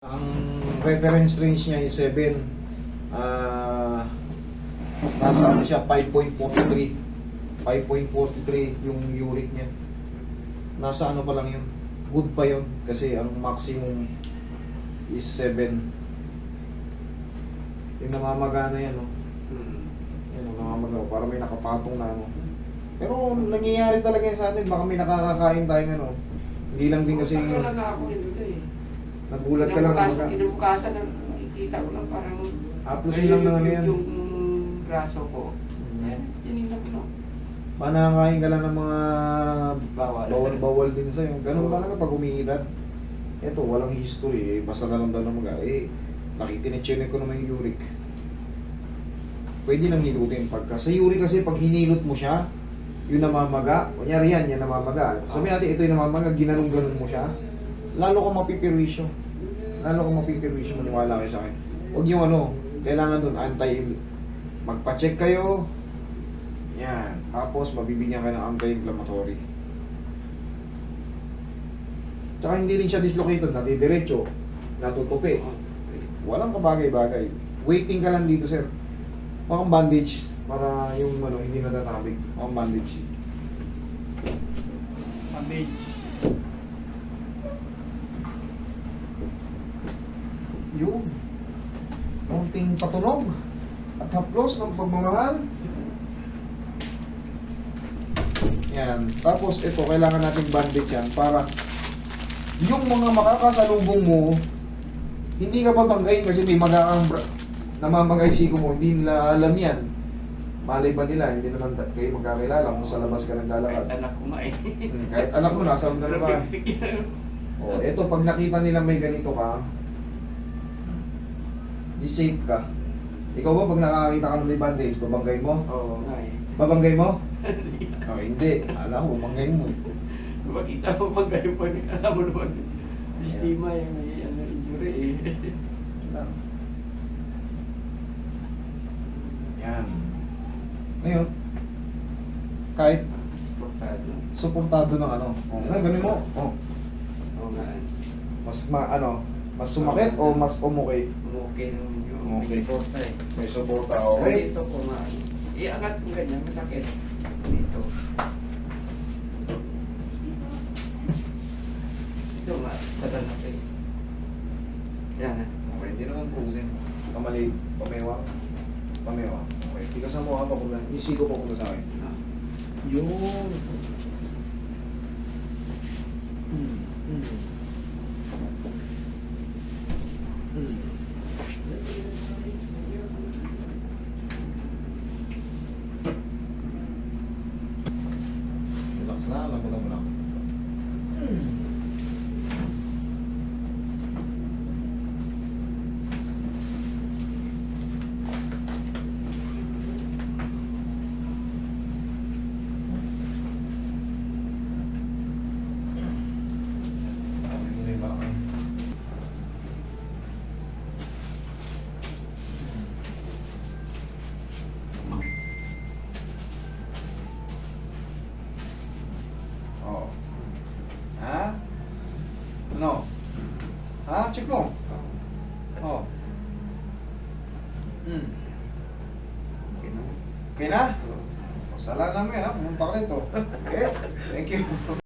Ang reference range niya is 7. Nasa ano siya, 5.43. 5.43 yung uric niya. Nasa ano pa lang yun. Good pa yun. Kasi ang maximum is 7. Yung namamaga na yan, no? Yan, namamaga. Para may nakapatong na, ano. Pero nangyayari talaga yan sa atin. Baka may nakakakain tayong, ano. Hindi lang din kasi... Talaga ako ito eh. Nagulat ka lang. Kinabukasan na nakikita ko lang parang... Aplusin lang ng ano yan. Yung braso ko. Yan, tinignan ko lang. Manakain ka lang ng mga Bawal. din sa'yo. Ganun talaga pag umiidad. Eto, walang history eh. Basta na lang daw na maga. Nakitinecheck ko naman yung uric. Pwede nang hilutin. Sa uric kasi pag hinilot mo siya, yung namamaga, kunyari yan namamaga. Sabihin natin, ito yung namamaga, ginanong-ganon mo siya, lalo kang mapipirwisyo. Maniwala kayo sa akin. Huwag yung ano, kailangan dun, magpa-check kayo. Yan. Tapos, mabibigyan ka ng anti-inflammatory. Tsaka hindi rin siya dislocated, natidiretso, natutupi. Walang kabagay-bagay. Waiting ka lang dito, sir. Makang bandage para yung ano, hindi natatabig. Makang bandage. Bandage. Yun. Konting patunog at haplos ng pagmamahal. Yan. Tapos ito, kailangan nating bandage yan para yung mga makakasalubong mo, hindi ka babanggain kasi may namamagay siko mo, hindi nila alam yan. Malay ba nila, hindi naman kayo magkakilala kung sa labas ka naglalakad. Kahit anak ko nga eh. Kahit anak mo, nasa loob na naman. O, ito, pag nakita nila may ganito ka, i-safe ka. Ikaw ba, pag nakakita ka ng may bandage, babanggay mo? Oo nga eh. Babanggay mo? Oh, hindi. Alam mo, babanggay mo eh. Makita mo pag kayo pa rin. Alam mo naman, distima yung may injury eh. Yan. Ngayon, kahit Sportado. suportado ng ano. Ganun mo. Oh. Oo nga. Mas sumakit o mas umukay? Okay naman yung Okay. may suporta eh. May suporta, okay? Dito ko iangat mo ganyan, masakit. Dito. Ito nga, dadalap eh. Yan na. Okay, hindi naman cruising. Kamali, pamewa. Okay, tigas na mo ha, papunta. Isigo papunta sa akin. Yun. Relax na, lambutan mo lang. Oh. Ha? Ano? Ha? Check mo. Oh. Okay na? Kasalanan mo yan ha. Pumunta ka rito. Okay? Thank you.